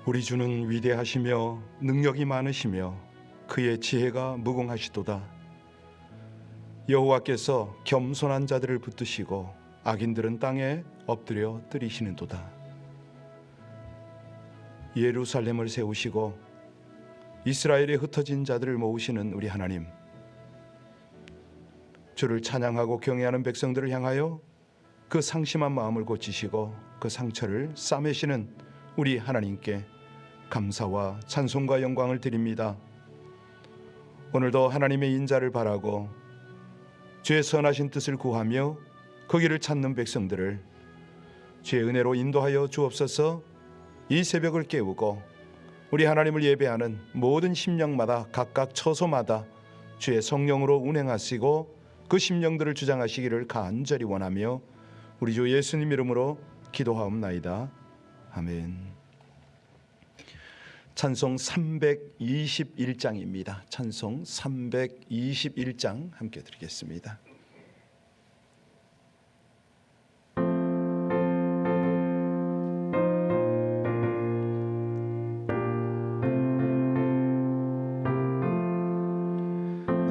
우리 주는 위대하시며 능력이 많으시며 그의 지혜가 무궁하시도다. 여호와께서 겸손한 자들을 붙드시고 악인들은 땅에 엎드려 뜨리시는도다. 예루살렘을 세우시고 이스라엘에 흩어진 자들을 모으시는 우리 하나님, 주를 찬양하고 경외하는 백성들을 향하여 그 상심한 마음을 고치시고 그 상처를 싸매시는 우리 하나님께 감사와 찬송과 영광을 드립니다. 오늘도 하나님의 인자를 바라고 주의 선하신 뜻을 구하며 그 길을 찾는 백성들을 주의 은혜로 인도하여 주옵소서. 이 새벽을 깨우고 우리 하나님을 예배하는 모든 심령마다 각각 처소마다 주의 성령으로 운행하시고 그 심령들을 주장하시기를 간절히 원하며 우리 주 예수님 이름으로 기도하옵나이다. 아멘. 찬송 321장입니다. 찬송 321장 함께 드리겠습니다.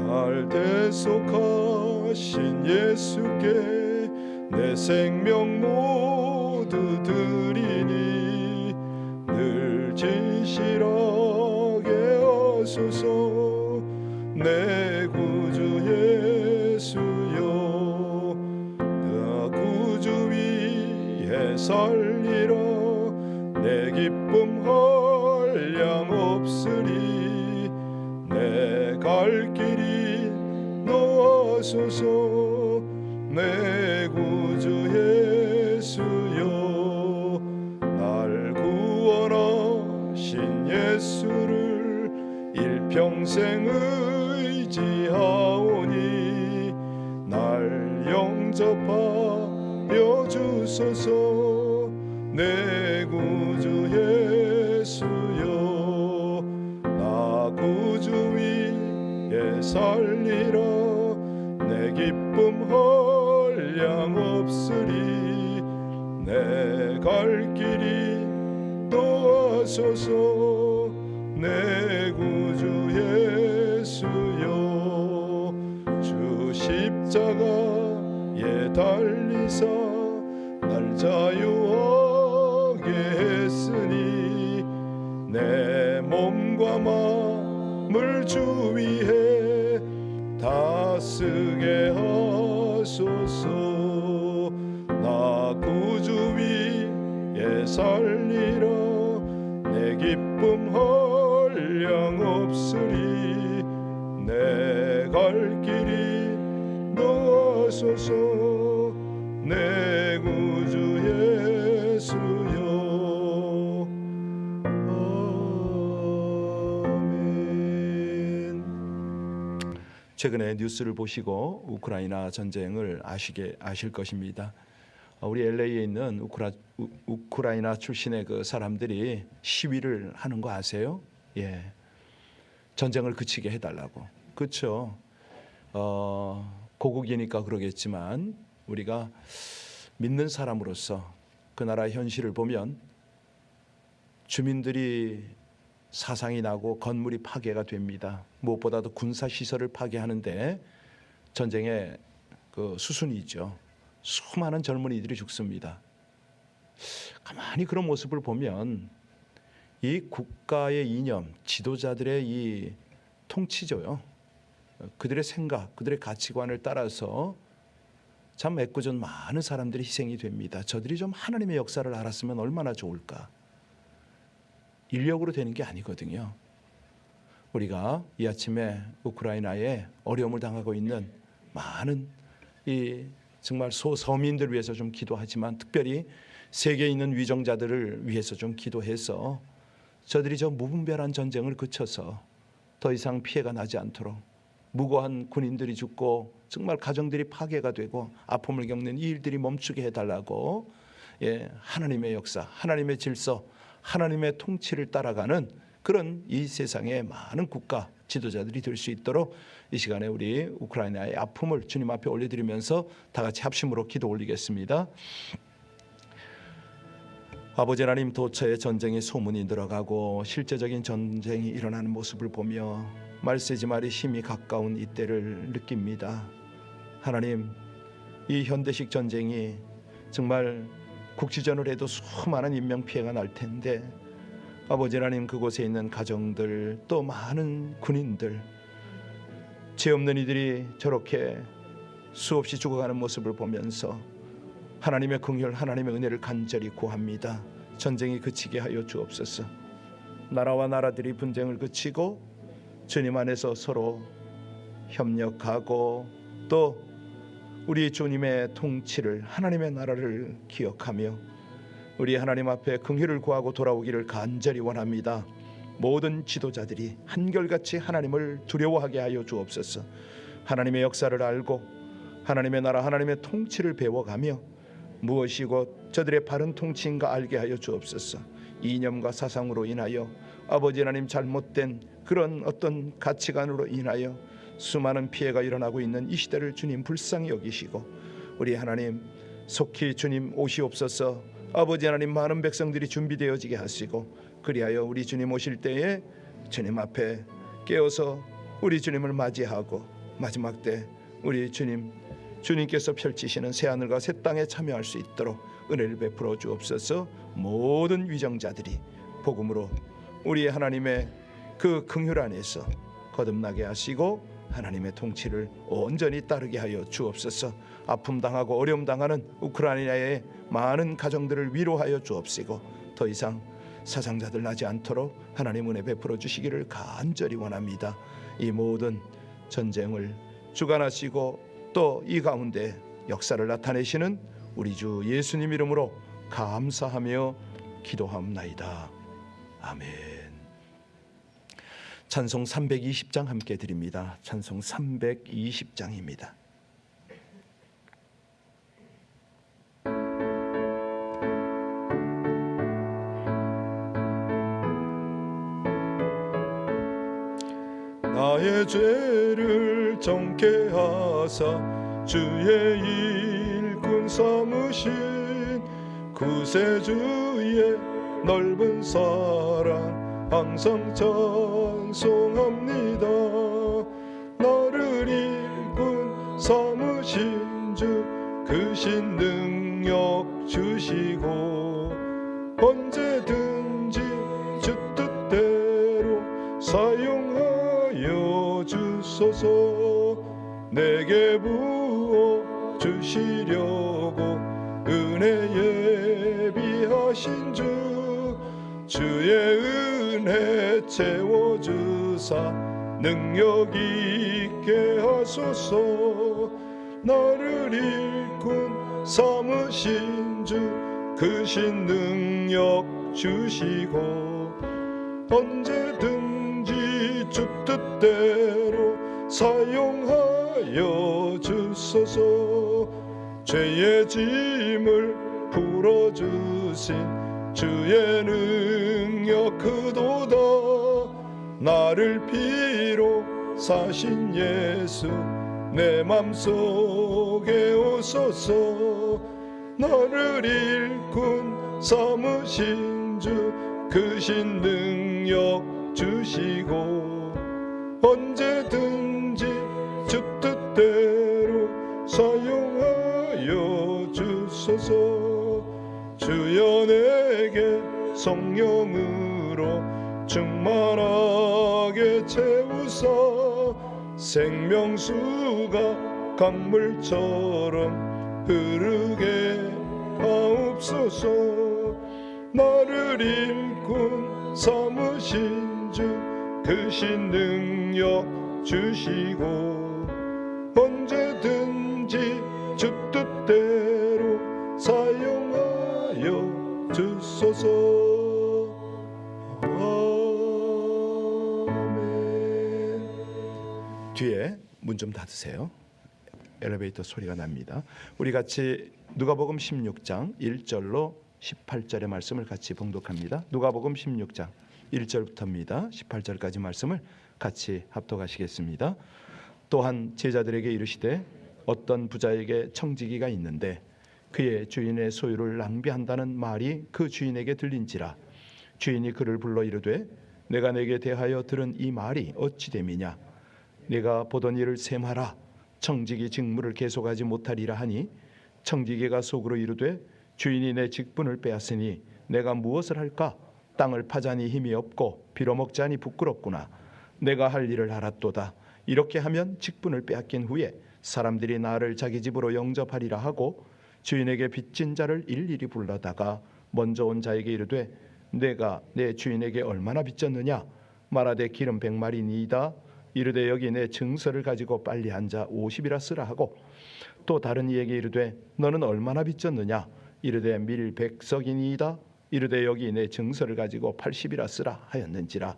날 대속하신 예수께 내 생명 모두 드리니 늘 진실하게 하소서. 내 구주 예수여, 나 구주 위에 살리라. 내 기쁨 한량 없으리. 내 갈 길이 너하소서. 내 구주 예수여, 날 구원하신 예수를 일평생 의지하오니 날 영접하여 주소서. 내 구주 예수여, 나 구주 위에 살리라. 내 기쁨 한량 없으리. 내 갈 길이 너하소서. 내 구주 예수여, 주 십자가에 달리사 날 자유하게 했으니 내 몸과 마음을 주 위해 다쓰게 하소서. 나 구주 위에 살리라. 내 기쁨 한량 없으리. 내 갈 길이 너하소서. 내 구주 예수여, 아멘. 최근에 뉴스를 보시고 우크라이나 전쟁을 아실 것입니다. 우리 LA에 있는 우크라이나 출신의 그 사람들이 시위를 하는 거 아세요? 예, 전쟁을 그치게 해달라고. 그렇죠. 고국이니까 그러겠지만 우리가 믿는 사람으로서 그 나라 현실을 보면 주민들이 사상이 나고 건물이 파괴가 됩니다. 무엇보다도 군사 시설을 파괴하는데 전쟁의 그 수순이 있죠. 수많은 젊은이들이 죽습니다. 가만히 그런 모습을 보면 이 국가의 이념, 지도자들의 이 통치죠요. 그들의 생각, 그들의 가치관을 따라서 참 애꿎은 많은 사람들이 희생이 됩니다. 저들이 좀 하나님의 역사를 알았으면 얼마나 좋을까. 인력으로 되는 게 아니거든요. 우리가 이 아침에 우크라이나에 어려움을 당하고 있는 많은 이 정말 소서민들 위해서 좀 기도하지만 특별히 세계에 있는 위정자들을 위해서 좀 기도해서 저들이 저 무분별한 전쟁을 그쳐서 더 이상 피해가 나지 않도록, 무고한 군인들이 죽고 정말 가정들이 파괴가 되고 아픔을 겪는 이 일들이 멈추게 해달라고, 하나님의 역사, 하나님의 질서, 하나님의 통치를 따라가는 그런 이 세상의 많은 국가 지도자들이 될 수 있도록 이 시간에 우리 우크라이나의 아픔을 주님 앞에 올려드리면서 다 같이 합심으로 기도 올리겠습니다. 아버지 하나님, 도처에 전쟁의 소문이 들어가고 실제적인 전쟁이 일어나는 모습을 보며 말세지 말이 힘이 가까운 이때를 느낍니다. 하나님, 이 현대식 전쟁이 정말 국지전을 해도 수많은 인명피해가 날 텐데 아버지 하나님, 그곳에 있는 가정들, 또 많은 군인들, 죄 없는 이들이 저렇게 수없이 죽어가는 모습을 보면서 하나님의 긍휼, 하나님의 은혜를 간절히 구합니다. 전쟁이 그치게 하여 주옵소서. 나라와 나라들이 분쟁을 그치고 주님 안에서 서로 협력하고 또 우리 주님의 통치를, 하나님의 나라를 기억하며 우리 하나님 앞에 긍휼을 구하고 돌아오기를 간절히 원합니다. 모든 지도자들이 한결같이 하나님을 두려워하게 하여 주옵소서. 하나님의 역사를 알고 하나님의 나라, 하나님의 통치를 배워가며 무엇이고 저들의 바른 통치인가 알게 하여 주옵소서. 이념과 사상으로 인하여 아버지 하나님, 잘못된 그런 어떤 가치관으로 인하여 수많은 피해가 일어나고 있는 이 시대를 주님 불쌍히 여기시고 우리 하나님 속히 주님 오시옵소서. 아버지 하나님, 많은 백성들이 준비되어지게 하시고 그리하여 우리 주님 오실 때에 주님 앞에 깨어서 우리 주님을 맞이하고 마지막 때 우리 주님께서 펼치시는 새하늘과 새 땅에 참여할 수 있도록 은혜를 베풀어 주옵소서. 모든 위정자들이 복음으로 우리 하나님의 그 긍휼 안에서 거듭나게 하시고 하나님의 통치를 온전히 따르게 하여 주옵소서. 아픔 당하고 어려움 당하는 우크라이나의 많은 가정들을 위로하여 주옵시고 더 이상 사상자들 나지 않도록 하나님 은혜 베풀어 주시기를 간절히 원합니다. 이 모든 전쟁을 주관하시고 또 이 가운데 역사를 나타내시는 우리 주 예수님 이름으로 감사하며 기도하옵나이다. 아멘. 찬송 320장 함께 드립니다. 찬송 320장입니다. 나의 죄를 정케 하사 주의 일꾼 삼으신 구세주의 넓은 사랑 항상 찬송합니다. 나를 일꾼 삼으신 주 크신 능력 주시고 언제든지 주 뜻대로 사용하여 주소서. 내게 부어 주시려고 은혜 예비하신 주 주의 은혜 채워주사 능력 있게 하소서. 나를 일꾼 삼으신 주 크신 능력 주시고 언제든지 주 뜻대로 사용하여 주소서. 죄의 짐을 풀어주신 주의 능력 크도다. 나를 피로 사신 예수 내 맘속에 오소서. 나를 일꾼 삼으신 주 크신 능력 주시고 언제든지 주 뜻대로 사용하여 주소서. 주여 내게 성령으로 충만하게 채우사 생명수가 강물처럼 흐르게 하옵소서. 나를 일꾼 삼으신 주 크신 능력 주시고 언제든지 주 뜻대로 사용하여 주소서. 아멘. 뒤에 문 좀 닫으세요. 엘리베이터 소리가 납니다. 우리 같이 누가복음 16장 1절로 18절의 말씀을 같이 봉독합니다. 누가복음 16장 1절부터입니다. 18절까지 말씀을 같이 합독하시겠습니다. 또한 제자들에게 이르시되 어떤 부자에게 청지기가 있는데 그의 주인의 소유를 낭비한다는 말이 그 주인에게 들린지라. 주인이 그를 불러 이르되 내가 내게 대하여 들은 이 말이 어찌 됨이냐. 내가 보던 일을 셈하라. 청지기 직무를 계속하지 못하리라 하니 청지기가 속으로 이르되 주인이 내 직분을 빼앗으니 내가 무엇을 할까. 땅을 파자니 힘이 없고 빌어먹자니 부끄럽구나. 내가 할 일을 알았도다. 이렇게 하면 직분을 빼앗긴 후에 사람들이 나를 자기 집으로 영접하리라 하고 주인에게 빚진 자를 일일이 불러다가 먼저 온 자에게 이르되 내가 내 주인에게 얼마나 빚졌느냐. 말하되 기름 100마리니이다. 이르되 여기 내 증서를 가지고 빨리 앉아 50이라 쓰라 하고 또 다른 이에게 이르되 너는 얼마나 빚졌느냐. 이르되 밀 100석이니이다. 이르되 여기 내 증서를 가지고 80이라 쓰라 하였는지라.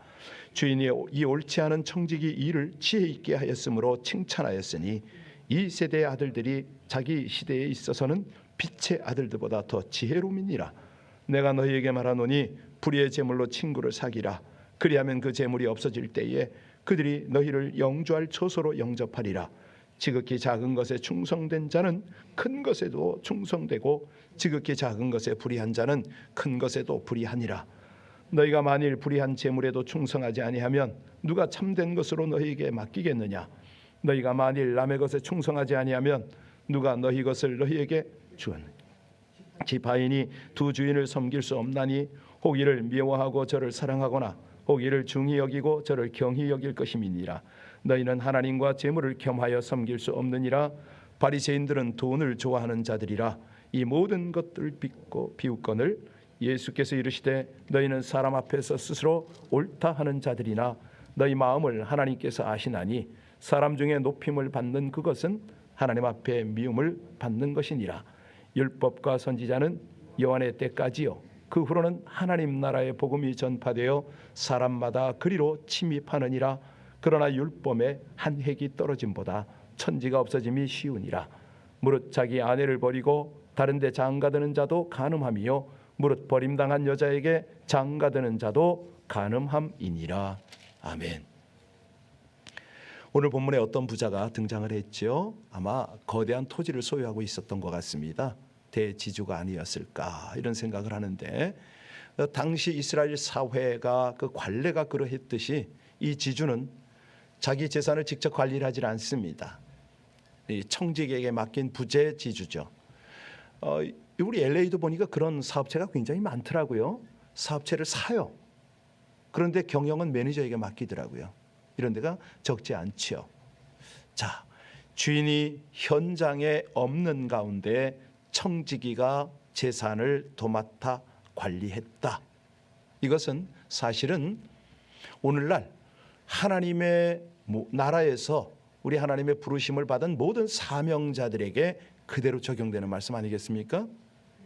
주인이 이 옳지 않은 청지기 일을 지혜 있게 하였으므로 칭찬하였으니 이 세대의 아들들이 자기 시대에 있어서는 빛의 아들들보다 더 지혜로움이니라. 내가 너희에게 말하노니 불의의 제물로 친구를 사귀라. 그리하면 그 제물이 없어질 때에 그들이 너희를 영주할 처소로 영접하리라. 지극히 작은 것에 충성된 자는 큰 것에도 충성되고 지극히 작은 것에 불의한 자는 큰 것에도 불의하니라. 너희가 만일 불의한 제물에도 충성하지 아니하면 누가 참된 것으로 너희에게 맡기겠느냐. 너희가 만일 남의 것에 충성하지 아니하면 누가 너희 것을 너희에게 주었느냐. 지파인이 두 주인을 섬길 수 없나니 혹 이를 미워하고 저를 사랑하거나 혹 이를 중히 여기고 저를 경히 여길 것임이니라. 너희는 하나님과 재물을 겸하여 섬길 수 없느니라. 바리새인들은 돈을 좋아하는 자들이라. 이 모든 것들을 빚고 비웃거늘 예수께서 이르시되 너희는 사람 앞에서 스스로 옳다 하는 자들이나 너희 마음을 하나님께서 아시나니 사람 중에 높임을 받는 그것은 하나님 앞에 미움을 받는 것이니라. 율법과 선지자는 요한의 때까지요 그 후로는 하나님 나라의 복음이 전파되어 사람마다 그리로 침입하느니라. 그러나 율법에 한 획이 떨어짐보다 천지가 없어짐이 쉬우니라. 무릇 자기 아내를 버리고 다른 데 장가드는 자도 간음함이요 무릇 버림당한 여자에게 장가드는 자도 간음함이니라. 아멘. 오늘 본문에 어떤 부자가 등장을 했죠. 아마 거대한 토지를 소유하고 있었던 것 같습니다. 대지주가 아니었을까 이런 생각을 하는데 당시 이스라엘 사회가 그 관례가 그러했듯이 이 지주는 자기 재산을 직접 관리를 하지 않습니다. 이 청직에게 맡긴 부재 지주죠. 우리 LA도 보니까 그런 사업체가 굉장히 많더라고요. 사업체를 사요. 그런데 경영은 매니저에게 맡기더라고요. 이런 데가 적지 않죠. 자, 주인이 현장에 없는 가운데 청지기가 재산을 도맡아 관리했다. 이것은 사실은 오늘날 하나님의 나라에서 우리 하나님의 부르심을 받은 모든 사명자들에게 그대로 적용되는 말씀 아니겠습니까?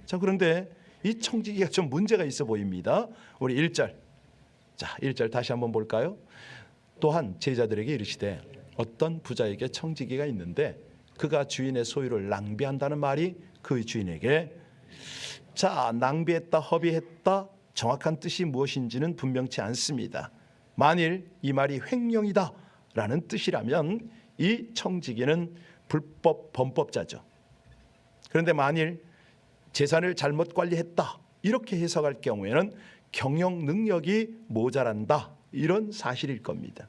자, 그런데 이 청지기가 좀 문제가 있어 보입니다. 우리 1절. 자, 1절 다시 한번 볼까요? 또한 제자들에게 이르시되 어떤 부자에게 청지기가 있는데 그가 주인의 소유를 낭비한다는 말이 그 주인에게 자, 낭비했다, 허비했다 정확한 뜻이 무엇인지는 분명치 않습니다. 만일 이 말이 횡령이다 라는 뜻이라면 이 청지기는 불법 범법자죠. 그런데 만일 재산을 잘못 관리했다 이렇게 해석할 경우에는 경영 능력이 모자란다 이런 사실일 겁니다.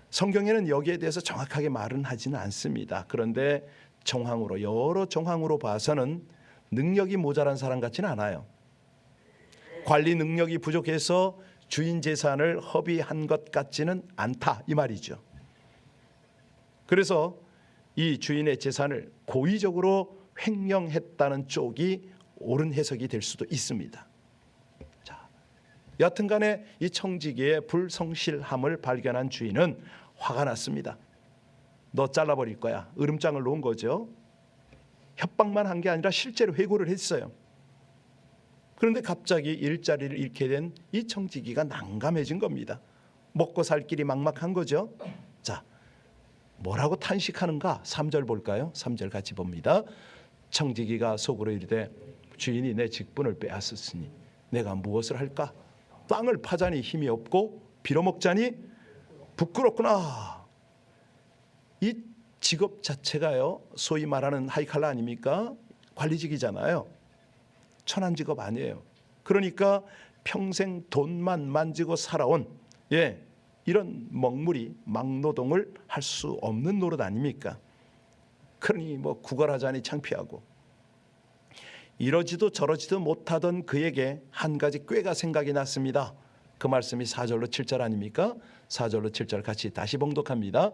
성경에는 여기에 대해서 정확하게 말은 하지는 않습니다. 그런데 정황으로 여러 정황으로 봐서는 능력이 모자란 사람 같지는 않아요. 관리 능력이 부족해서 주인 재산을 허비한 것 같지는 않다 이 말이죠. 그래서 이 주인의 재산을 고의적으로 횡령했다는 쪽이 옳은 해석이 될 수도 있습니다. 자, 여튼간에 이 청지기의 불성실함을 발견한 주인은 화가 났습니다. 너 잘라버릴 거야. 으름장을 놓은 거죠. 협박만 한 게 아니라 실제로 회고를 했어요. 그런데 갑자기 일자리를 잃게 된 이 청지기가 난감해진 겁니다. 먹고 살 길이 막막한 거죠. 자, 뭐라고 탄식하는가? 3절 볼까요? 3절 같이 봅니다. 청지기가 속으로 이르되 주인이 내 직분을 빼앗았으니 내가 무엇을 할까? 땅을 파자니 힘이 없고 빌어먹자니 부끄럽구나. 이 직업 자체가요, 소위 말하는 하이칼라 아닙니까? 관리직이잖아요. 천한 직업 아니에요. 그러니까 평생 돈만 만지고 살아온 이런 먹물이 막노동을 할 수 없는 노릇 아닙니까? 그러니 뭐 구걸하자니 창피하고, 이러지도 저러지도 못하던 그에게 한 가지 꾀가 생각이 났습니다. 그 말씀이 4절로 7절 아닙니까? 4절로 7절 같이 다시 봉독합니다.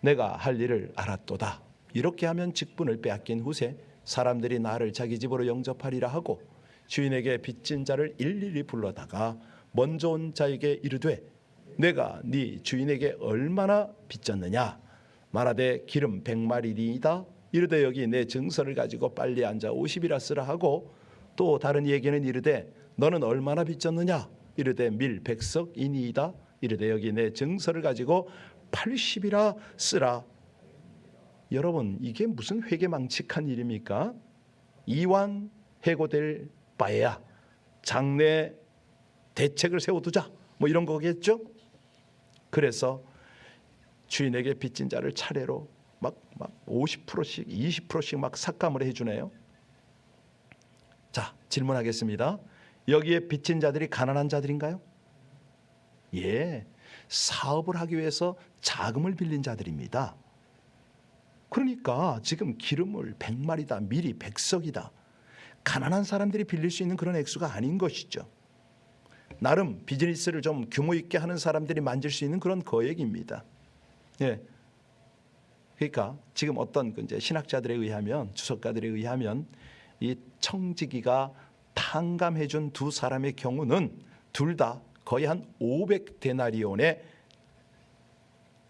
내가 할 일을 알았도다. 이렇게 하면 직분을 빼앗긴 후세 사람들이 나를 자기 집으로 영접하리라 하고 주인에게 빚진 자를 일일이 불러다가 먼저 온 자에게 이르되 내가 네 주인에게 얼마나 빚졌느냐 말하되 기름 100마리니이다. 이르되 여기 내 증서를 가지고 빨리 앉아 50이라 쓰라 하고, 또 다른 얘기는 이르되 너는 얼마나 빚졌느냐 이르되 밀 100석이니이다. 이르되 여기 내 증서를 가지고 80이라 쓰라. 여러분, 이게 무슨 회개망측한 일입니까? 이왕 해고될 바에야 장래 대책을 세워두자, 뭐 이런 거겠죠. 그래서 주인에게 빚진 자를 차례로 막 50%씩 20%씩 막 삭감을 해주네요. 자, 질문하겠습니다. 여기에 빚진 자들이 가난한 자들인가요? 예, 사업을 하기 위해서 자금을 빌린 자들입니다. 그러니까 지금 기름을 100마리다, 밀이 100석이다. 가난한 사람들이 빌릴 수 있는 그런 액수가 아닌 것이죠. 나름 비즈니스를 좀 규모 있게 하는 사람들이 만질 수 있는 그런 거액입니다. 예. 그러니까 지금 어떤 이제 신학자들에 의하면, 주석가들에 의하면 이 청지기가 탕감해준 두 사람의 경우는 둘 다 거의 한 500데나리온의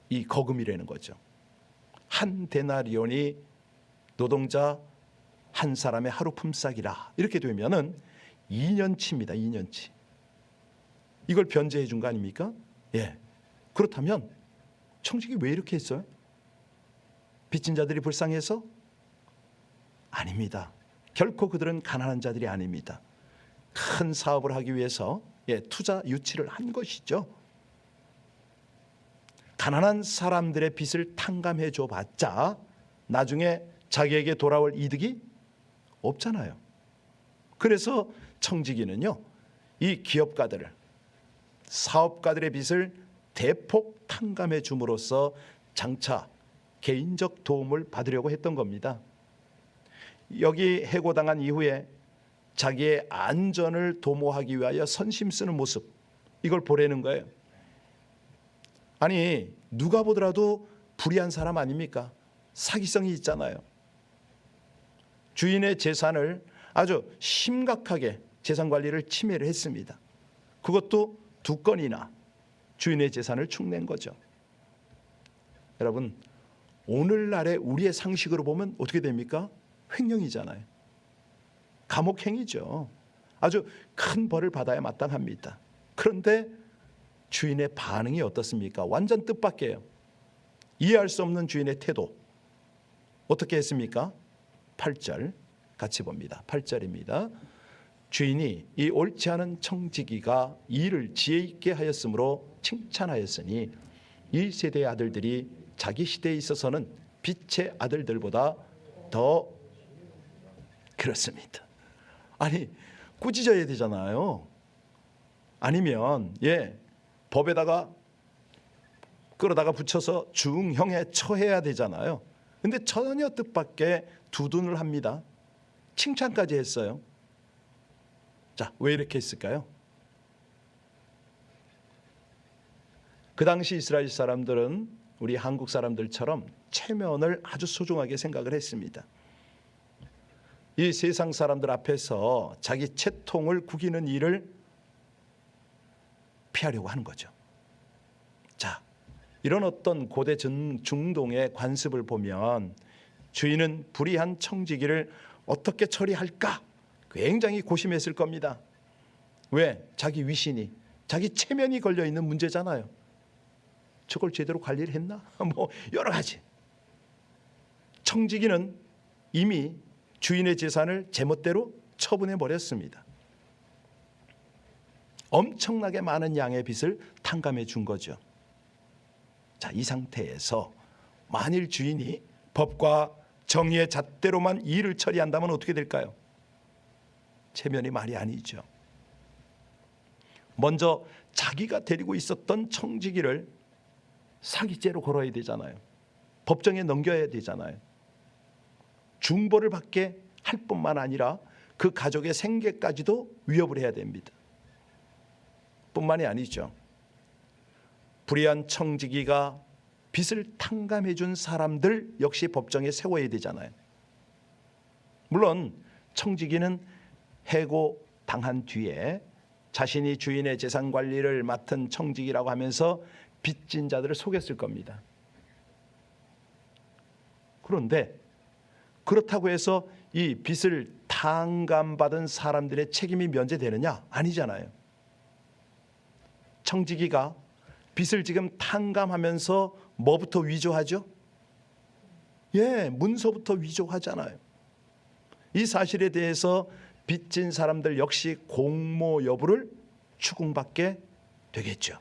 이 거금이라는 거죠. 한 데나리온이 노동자 한 사람의 하루 품삯이라 이렇게 되면은 2년치입니다. 2년치. 이걸 변제해 준 거 아닙니까? 예. 그렇다면 청지기 왜 이렇게 했어요? 빚진 자들이 불쌍해서? 아닙니다. 결코 그들은 가난한 자들이 아닙니다. 큰 사업을 하기 위해서 투자 유치를 한 것이죠. 가난한 사람들의 빚을 탕감해 줘봤자 나중에 자기에게 돌아올 이득이 없잖아요. 그래서 청지기는요, 이 기업가들을, 사업가들의 빚을 대폭 탕감해 줌으로써 장차 개인적 도움을 받으려고 했던 겁니다. 여기 해고당한 이후에 자기의 안전을 도모하기 위하여 선심 쓰는 모습, 이걸 보라는 거예요. 아니, 누가 보더라도 불의한 사람 아닙니까? 사기성이 있잖아요. 주인의 재산을 아주 심각하게 재산 관리를 침해를 했습니다. 그것도 2건이나 주인의 재산을 축낸 거죠. 여러분, 오늘날의 우리의 상식으로 보면 어떻게 됩니까? 횡령이잖아요. 감옥행위죠. 아주 큰 벌을 받아야 마땅합니다. 그런데 주인의 반응이 어떻습니까? 완전 뜻밖이에요. 이해할 수 없는 주인의 태도. 어떻게 했습니까? 8절 같이 봅니다. 8절입니다. 주인이 이 옳지 않은 청지기가 일을 지혜 있게 하였으므로 칭찬하였으니 이 세대의 아들들이 자기 시대에 있어서는 빛의 아들들보다 더 그렇습니다. 아니, 꾸짖어야 되잖아요. 아니면 법에다가 끌어다가 붙여서 중형에 처해야 되잖아요. 근데 전혀 뜻밖의 두둔을 합니다. 칭찬까지 했어요. 자, 왜 이렇게 했을까요? 그 당시 이스라엘 사람들은 우리 한국 사람들처럼 체면을 아주 소중하게 생각을 했습니다. 이 세상 사람들 앞에서 자기 채통을 구기는 일을 피하려고 하는 거죠. 자, 이런 어떤 고대 중동의 관습을 보면 주인은 불의한 청지기를 어떻게 처리할까 굉장히 고심했을 겁니다. 왜? 자기 위신이, 자기 체면이 걸려있는 문제잖아요. 저걸 제대로 관리를 했나? 뭐 여러 가지. 청지기는 이미 주인의 재산을 제멋대로 처분해 버렸습니다. 엄청나게 많은 양의 빚을 탕감해 준 거죠. 자, 이 상태에서 만일 주인이 법과 정의의 잣대로만 일을 처리한다면 어떻게 될까요? 체면이 말이 아니죠. 먼저 자기가 데리고 있었던 청지기를 사기죄로 걸어야 되잖아요. 법정에 넘겨야 되잖아요. 중벌을 받게 할 뿐만 아니라 그 가족의 생계까지도 위협을 해야 됩니다. 뿐만이 아니죠. 불의한 청지기가 빚을 탕감해 준 사람들 역시 법정에 세워야 되잖아요. 물론 청지기는 해고 당한 뒤에 자신이 주인의 재산 관리를 맡은 청지기라고 하면서 빚진 자들을 속였을 겁니다. 그런데 그렇다고 해서 이 빚을 탕감받은 사람들의 책임이 면제되느냐? 아니잖아요. 청지기가 빚을 지금 탕감하면서 뭐부터 위조하죠? 문서부터 위조하잖아요. 이 사실에 대해서 빚진 사람들 역시 공모 여부를 추궁받게 되겠죠.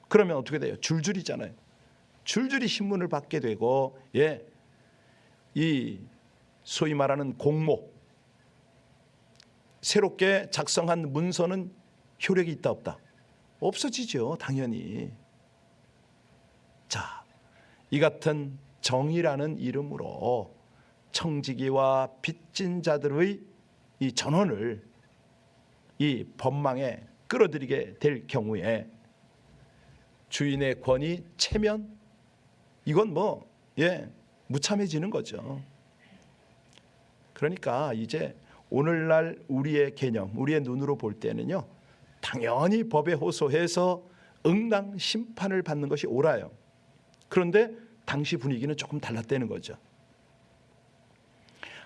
그러면 어떻게 돼요? 줄줄이잖아요. 줄줄이 신문을 받게 되고 이 소위 말하는 공모, 새롭게 작성한 문서는 효력이 있다 없다? 없어지죠. 당연히. 자, 이 같은 정의라는 이름으로 청지기와 빚진 자들의 이 전원을 이 법망에 끌어들이게 될 경우에 주인의 권위 체면, 이건 무참해지는 거죠. 그러니까 이제 오늘날 우리의 개념, 우리의 눈으로 볼 때는요, 당연히 법에 호소해서 응당 심판을 받는 것이 옳아요. 그런데 당시 분위기는 조금 달랐다는 거죠.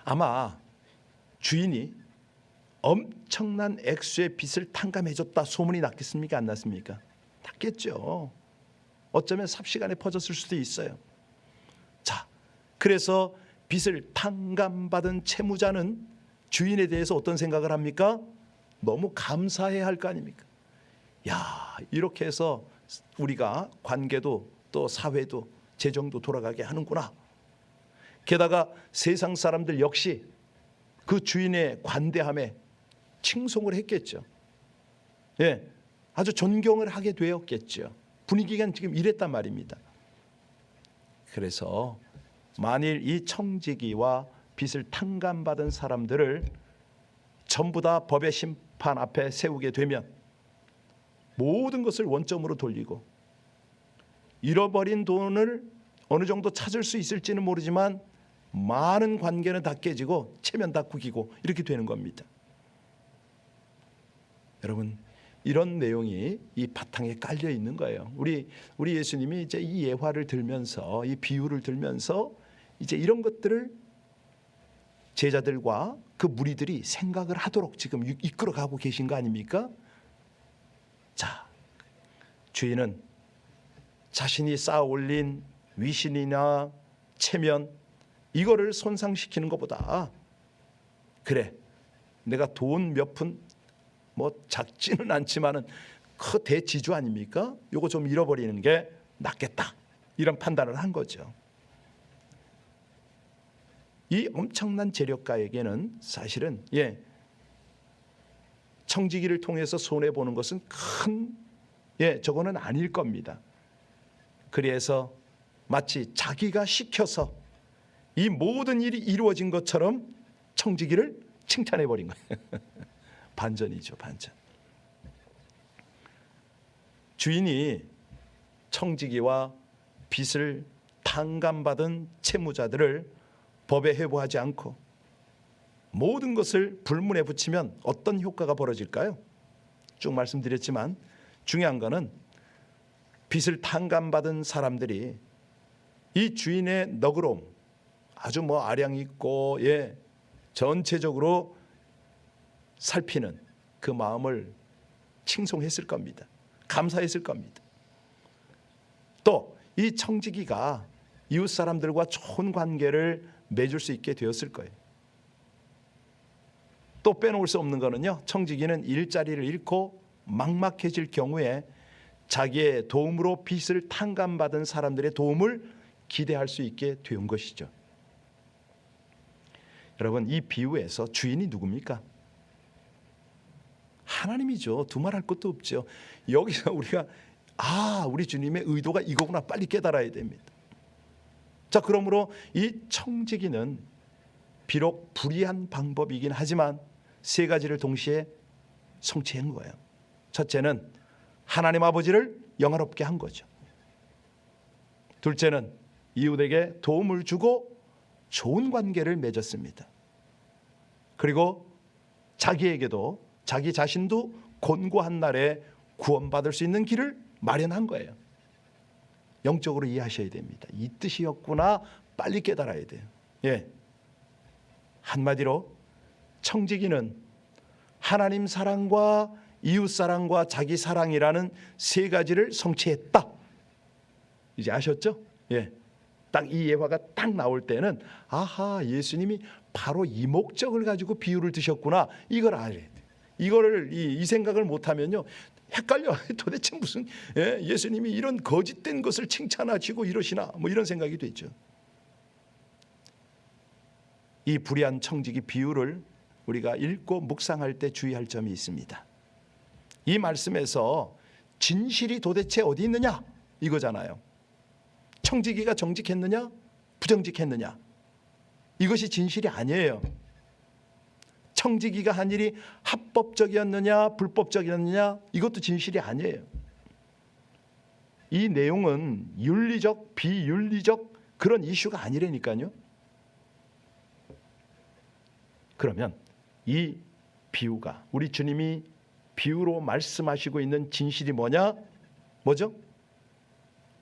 아마 주인이 엄청난 액수의 빚을 탕감해줬다 소문이 났겠습니까? 안 났습니까? 났겠죠. 어쩌면 삽시간에 퍼졌을 수도 있어요. 자, 그래서 빚을 탕감받은 채무자는 주인에 대해서 어떤 생각을 합니까? 너무 감사해야 할 거 아닙니까? 이렇게 해서 우리가 관계도 또 사회도 재정도 돌아가게 하는구나. 게다가 세상 사람들 역시 그 주인의 관대함에 칭송을 했겠죠. 아주 존경을 하게 되었겠죠. 분위기가 지금 이랬단 말입니다. 그래서 만일 이 청지기와 빚을 탕감받은 사람들을 전부 다 법의 심판 앞에 세우게 되면 모든 것을 원점으로 돌리고 잃어버린 돈을 어느 정도 찾을 수 있을지는 모르지만 많은 관계는 다 깨지고 체면 다 구기고 이렇게 되는 겁니다. 여러분, 이런 내용이 이 바탕에 깔려 있는 거예요. 우리 예수님이 이제 이 예화를 들면서, 이 비유를 들면서 이제 이런 것들을 제자들과 그 무리들이 생각을 하도록 지금 이끌어가고 계신 거 아닙니까? 자, 주인은 자신이 쌓아 올린 위신이나 체면, 이거를 손상시키는 것보다, 그래, 내가 돈 몇 푼 작지는 않지만은 그 대지주 아닙니까? 요거 좀 잃어버리는 게 낫겠다, 이런 판단을 한 거죠. 이 엄청난 재력가에게는 사실은 청지기를 통해서 손해 보는 것은 큰 저거는 아닐 겁니다. 그래서 마치 자기가 시켜서 이 모든 일이 이루어진 것처럼 청지기를 칭찬해 버린 거예요. 반전이죠, 반전. 주인이 청지기와 빚을 탕감받은 채무자들을 법에 회부하지 않고 모든 것을 불문에 붙이면 어떤 효과가 벌어질까요? 쭉 말씀드렸지만 중요한 거는 빚을 탕감받은 사람들이 이 주인의 너그러움, 아주 아량 있고 전체적으로 살피는 그 마음을 칭송했을 겁니다. 감사했을 겁니다. 또 이 청지기가 이웃 사람들과 좋은 관계를 맺을 수 있게 되었을 거예요. 또 빼놓을 수 없는 거는요, 청지기는 일자리를 잃고 막막해질 경우에 자기의 도움으로 빚을 탕감받은 사람들의 도움을 기대할 수 있게 된 것이죠. 여러분, 이 비유에서 주인이 누굽니까? 하나님이죠. 두말할 것도 없죠. 여기서 우리가 우리 주님의 의도가 이거구나 빨리 깨달아야 됩니다. 자, 그러므로 이 청지기는 비록 불의한 방법이긴 하지만 세 가지를 동시에 성취한 거예요. 첫째는 하나님 아버지를 영화롭게 한 거죠. 둘째는 이웃에게 도움을 주고 좋은 관계를 맺었습니다. 그리고 자기에게도 자기 자신도 곤고한 날에 구원받을 수 있는 길을 마련한 거예요. 영적으로 이해하셔야 됩니다. 이 뜻이었구나 빨리 깨달아야 돼요. 한마디로 청지기는 하나님 사랑과 이웃 사랑과 자기 사랑이라는 세 가지를 성취했다. 이제 아셨죠? 딱 이 예화가 딱 나올 때는 예수님이 바로 이 목적을 가지고 비유를 드셨구나 이걸 알아야 돼요. 이거를 이 생각을 못하면요 헷갈려. 도대체 무슨 예수님이 이런 거짓된 것을 칭찬하시고 이러시나 뭐 이런 생각이 되죠. 이 불의한 청지기 비유를 우리가 읽고 묵상할 때 주의할 점이 있습니다. 이 말씀에서 진실이 도대체 어디 있느냐 이거잖아요. 청지기가 정직했느냐 부정직했느냐 이것이 진실이 아니에요. 청지기가 한 일이 합법적이었느냐 불법적이었느냐 이것도 진실이 아니에요. 이 내용은 윤리적 비윤리적 그런 이슈가 아니라니까요. 그러면 이 비유가 우리 주님이 비유로 말씀하시고 있는 진실이 뭐죠?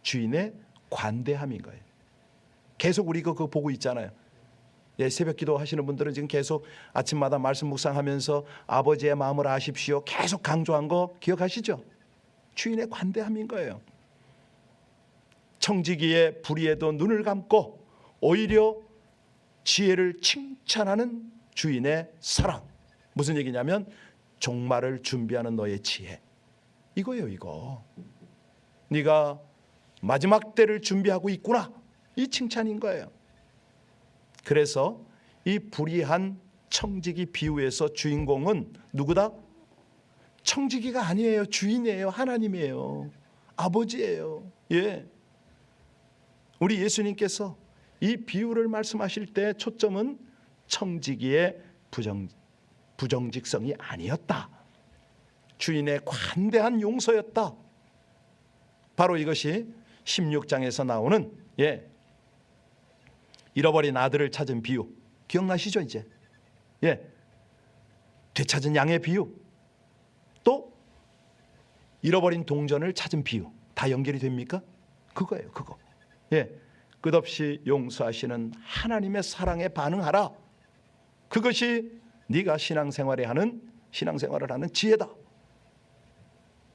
주인의 관대함인 거예요. 계속 우리 그거 보고 있잖아요. 새벽 기도 하시는 분들은 지금 계속 아침마다 말씀 묵상하면서 아버지의 마음을 아십시오 계속 강조한 거 기억하시죠? 주인의 관대함인 거예요. 청지기의 불의에도 눈을 감고 오히려 지혜를 칭찬하는 주인의 사랑. 무슨 얘기냐면 종말을 준비하는 너의 지혜 이거예요. 이거 네가 마지막 때를 준비하고 있구나 이 칭찬인 거예요. 그래서 이 불의한 청지기 비유에서 주인공은 누구다? 청지기가 아니에요. 주인이에요. 하나님이에요. 아버지예요. 우리 예수님께서 이 비유를 말씀하실 때 초점은 청지기의 부정직성이 아니었다. 주인의 관대한 용서였다. 바로 이것이 16장에서 나오는 잃어버린 아들을 찾은 비유 기억나시죠? 이제 되찾은 양의 비유 또 잃어버린 동전을 찾은 비유 다 연결이 됩니까? 그거예요. 그거 끝없이 용서하시는 하나님의 사랑에 반응하라. 그것이 네가 신앙생활을 하는 지혜다.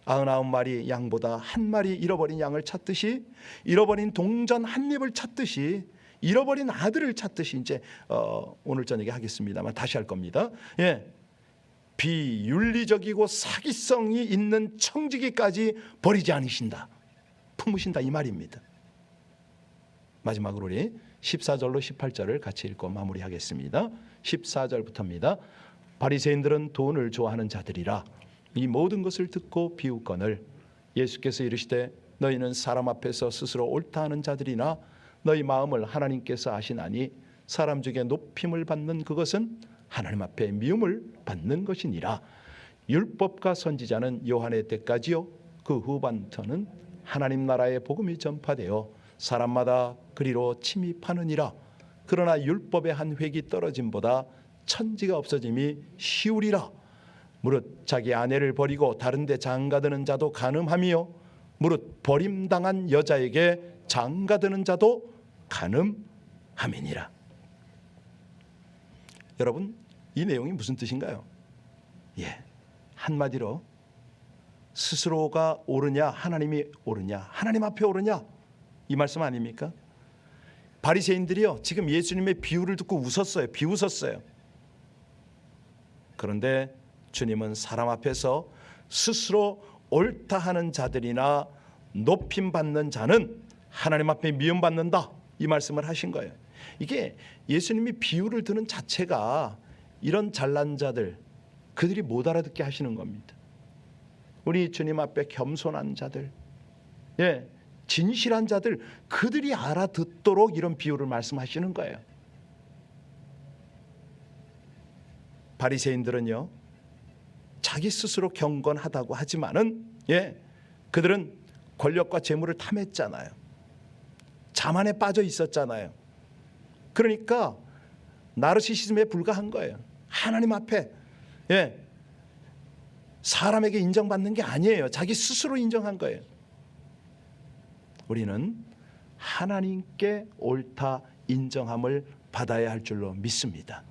99마리 양보다 한 마리 잃어버린 양을 찾듯이 잃어버린 동전 한 입을 찾듯이 잃어버린 아들을 찾듯이 이제 오늘 저녁에 하겠습니다만 다시 할 겁니다. 비윤리적이고 사기성이 있는 청지기까지 버리지 않으신다. 품으신다 이 말입니다. 마지막으로 우리 14절로 18절을 같이 읽고 마무리하겠습니다. 14절부터입니다. 바리새인들은 돈을 좋아하는 자들이라 이 모든 것을 듣고 비웃거늘 예수께서 이르시되 너희는 사람 앞에서 스스로 옳다 하는 자들이나 너희 마음을 하나님께서 아시나니 사람 중에 높임을 받는 그것은 하나님 앞에 미움을 받는 것이니라. 율법과 선지자는 요한의 때까지요 그 후반부터는 하나님 나라의 복음이 전파되어 사람마다 그리로 침입하느니라. 그러나 율법의 한 획이 떨어짐보다 천지가 없어짐이 쉬우리라. 무릇 자기 아내를 버리고 다른 데 장가드는 자도 간음하며 무릇 버림당한 여자에게 장가드는 자도 간음함이니라. 여러분 이 내용이 무슨 뜻인가요? 한마디로 스스로가 옳으냐 하나님이 옳으냐 하나님 앞에 옳으냐 이 말씀 아닙니까? 바리새인들이요 지금 예수님의 비유를 듣고 웃었어요. 비웃었어요. 그런데 주님은 사람 앞에서 스스로 옳다 하는 자들이나 높임 받는 자는 하나님 앞에 미움 받는다 이 말씀을 하신 거예요. 이게 예수님이 비유를 드는 자체가 이런 잘난 자들, 그들이 못 알아듣게 하시는 겁니다. 우리 주님 앞에 겸손한 자들, 진실한 자들, 그들이 알아듣도록 이런 비유를 말씀하시는 거예요. 바리새인들은요, 자기 스스로 경건하다고 하지만은 그들은 권력과 재물을 탐했잖아요. 자만에 빠져 있었잖아요. 그러니까 나르시시즘에 불과한 거예요. 하나님 앞에 사람에게 인정받는 게 아니에요. 자기 스스로 인정한 거예요. 우리는 하나님께 옳다 인정함을 받아야 할 줄로 믿습니다.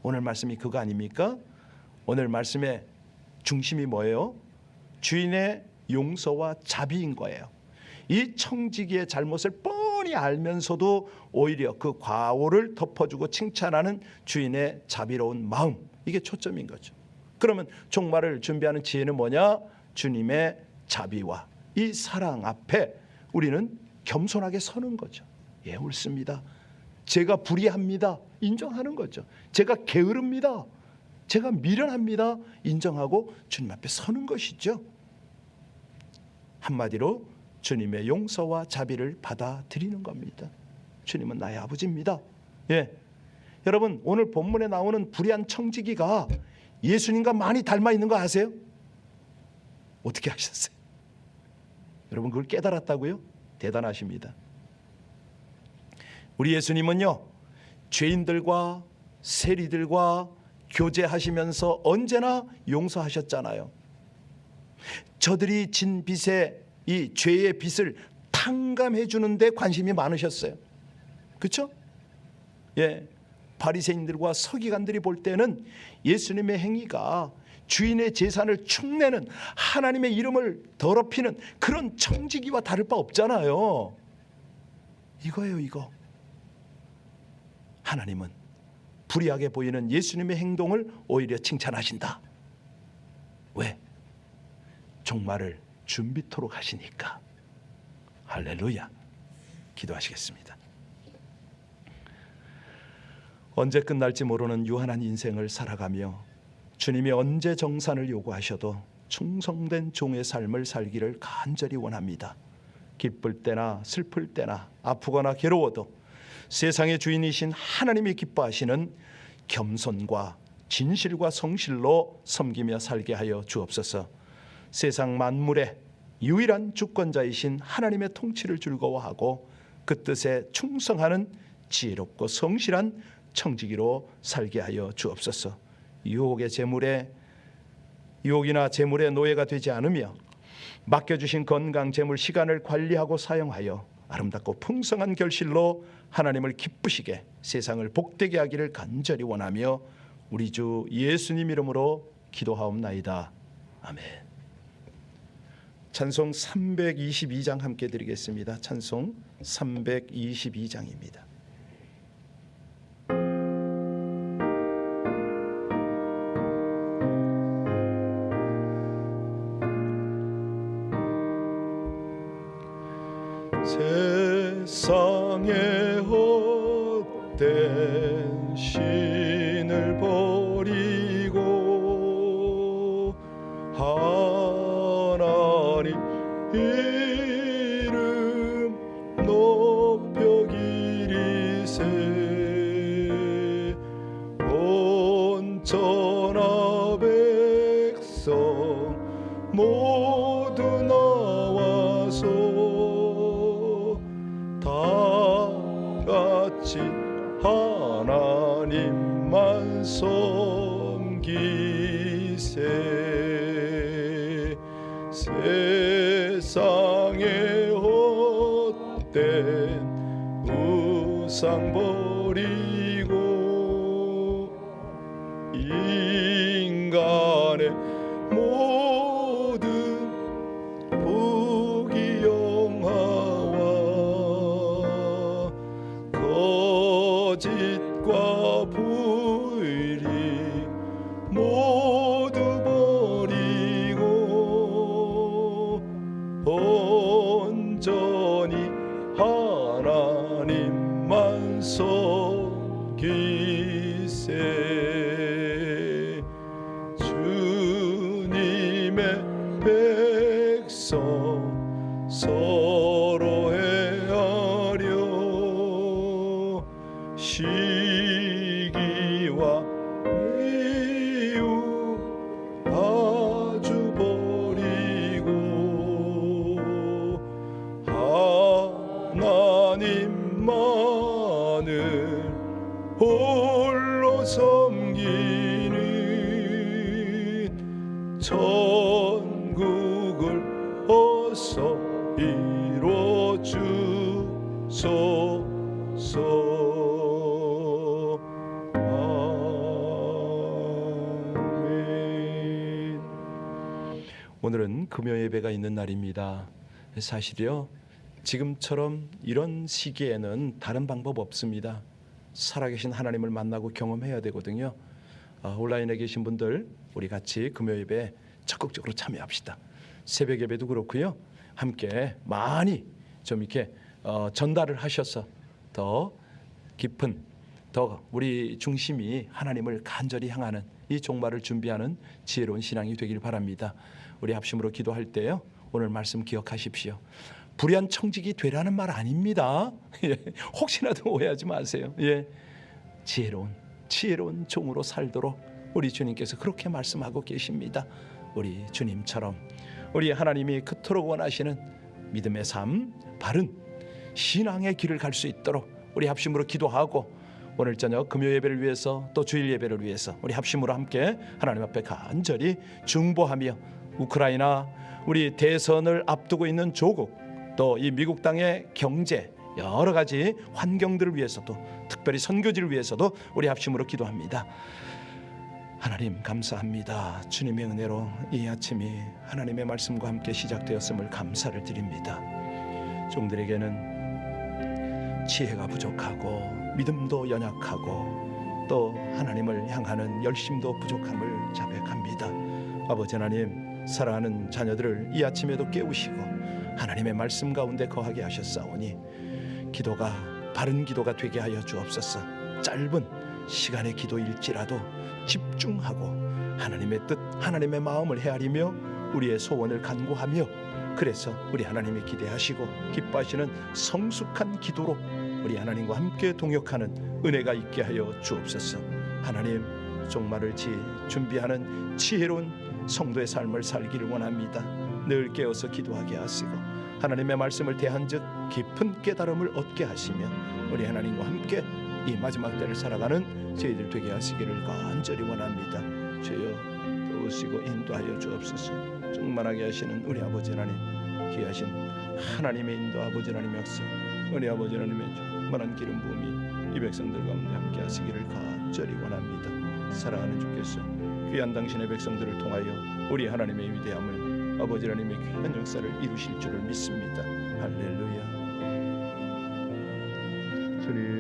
오늘 말씀이 그거 아닙니까? 오늘 말씀의 중심이 뭐예요? 주인의 용서와 자비인 거예요. 이 청지기의 잘못을 뻔히 알면서도 오히려 그 과오를 덮어주고 칭찬하는 주인의 자비로운 마음, 이게 초점인 거죠. 그러면 종말을 준비하는 지혜는 뭐냐? 주님의 자비와 이 사랑 앞에 우리는 겸손하게 서는 거죠. 옳습니다. 제가 불의합니다. 인정하는 거죠. 제가 게으릅니다. 제가 미련합니다. 인정하고 주님 앞에 서는 것이죠. 한마디로 주님의 용서와 자비를 받아들이는 겁니다. 주님은 나의 아버지입니다. 여러분, 오늘 본문에 나오는 불의한 청지기가 예수님과 많이 닮아 있는 거 아세요? 어떻게 아셨어요? 여러분, 그걸 깨달았다고요? 대단하십니다. 우리 예수님은요, 죄인들과 세리들과 교제하시면서 언제나 용서하셨잖아요. 저들이 진 빚에 이 죄의 빚을 탕감해 주는데 관심이 많으셨어요. 그렇죠? 바리새인들과 서기관들이 볼 때는 예수님의 행위가 주인의 재산을 축내는, 하나님의 이름을 더럽히는 그런 청지기와 다를 바 없잖아요. 이거예요, 이거. 하나님은 불의하게 보이는 예수님의 행동을 오히려 칭찬하신다. 왜? 종말을 준비토록 하시니까. 할렐루야. 기도하시겠습니다. 언제 끝날지 모르는 유한한 인생을 살아가며 주님이 언제 정산을 요구하셔도 충성된 종의 삶을 살기를 간절히 원합니다. 기쁠 때나 슬플 때나 아프거나 괴로워도 세상의 주인이신 하나님이 기뻐하시는 겸손과 진실과 성실로 섬기며 살게 하여 주옵소서. 세상 만물의 유일한 주권자이신 하나님의 통치를 즐거워하고 그 뜻에 충성하는 지혜롭고 성실한 청지기로 살게 하여 주옵소서. 유혹이나 재물의 노예가 되지 않으며 맡겨주신 건강, 재물, 시간을 관리하고 사용하여 아름답고 풍성한 결실로 하나님을 기쁘시게 세상을 복되게 하기를 간절히 원하며 우리 주 예수님 이름으로 기도하옵나이다. 아멘. 찬송 322장 함께 드리겠습니다. 찬송 322장입니다. 세상에 헛된 신을 버리고 하나님 이름 높여 기리세. 온전한 백성 모두 나와서 같이 하나님만 섬기세. 세상에 헛된 우상 버리고 인간의 모든 부귀영화와 거짓과 불의 모두 버리고 온전히 하나님만 만속기세 주님의 백성 서로 헤아려 시기와 이유 아주 버리고 하나님만을 홀로 섬기는 천국을 어서 이뤄주소서. 아멘. 오늘은 금요 예배가 있는 날입니다. 사실요, 지금처럼 이런 시기에는 다른 방법 없습니다. 살아계신 하나님을 만나고 경험해야 되거든요. 온라인에 계신 분들 우리 같이 금요 예배에 적극적으로 참여합시다. 새벽 예배도 그렇고요. 함께 많이 좀 이렇게 전달을 하셔서 더 깊은, 더 우리 중심이 하나님을 간절히 향하는 이 종말을 준비하는 지혜로운 신앙이 되길 바랍니다. 우리 합심으로 기도할 때요, 오늘 말씀 기억하십시오. 불의한 청직이 되라는 말 아닙니다. 혹시라도 오해하지 마세요. 지혜로운 종으로 살도록 우리 주님께서 그렇게 말씀하고 계십니다. 우리 주님처럼 우리 하나님이 그토록 원하시는 믿음의 삶, 바른 신앙의 길을 갈 수 있도록 우리 합심으로 기도하고, 오늘 저녁 금요 예배를 위해서 또 주일 예배를 위해서 우리 합심으로 함께 하나님 앞에 간절히 중보하며 우크라이나, 우리 대선을 앞두고 있는 조국, 또 이 미국 땅의 경제, 여러 가지 환경들을 위해서도, 특별히 선교지를 위해서도 우리 합심으로 기도합니다. 하나님 감사합니다. 주님의 은혜로 이 아침이 하나님의 말씀과 함께 시작되었음을 감사를 드립니다. 종들에게는 지혜가 부족하고 믿음도 연약하고 또 하나님을 향하는 열심도 부족함을 자백합니다. 아버지 하나님, 사랑하는 자녀들을 이 아침에도 깨우시고 하나님의 말씀 가운데 거하게 하셨사오니 기도가 바른 기도가 되게 하여 주옵소서. 짧은 시간의 기도일지라도 집중하고 하나님의 뜻, 하나님의 마음을 헤아리며 우리의 소원을 간구하며, 그래서 우리 하나님이 기대하시고 기뻐하시는 성숙한 기도로 우리 하나님과 함께 동역하는 은혜가 있게 하여 주옵소서. 하나님, 종말을 준비하는 지혜로운 성도의 삶을 살기를 원합니다. 늘 깨어서 기도하게 하시고 하나님의 말씀을 대한즉 깊은 깨달음을 얻게 하시며 우리 하나님과 함께 이 마지막 때를 살아가는 저희들 되게 하시기를 간절히 원합니다. 주여 도우시고 인도하여 주옵소서. 충만하게 하시는 우리 아버지 하나님, 귀하신 하나님의 인도 아버지 하나님의 역사, 우리 아버지 하나님의 충만한 기름 부음이 이 백성들 가운데 함께 하시기를 간절히 원합니다. 사랑하는 주께서 귀한 당신의 백성들을 통하여 우리 하나님의 위대함을, 아버지 하나님의 귀한 역사를 이루실 줄을 믿습니다. 할렐루야. 주님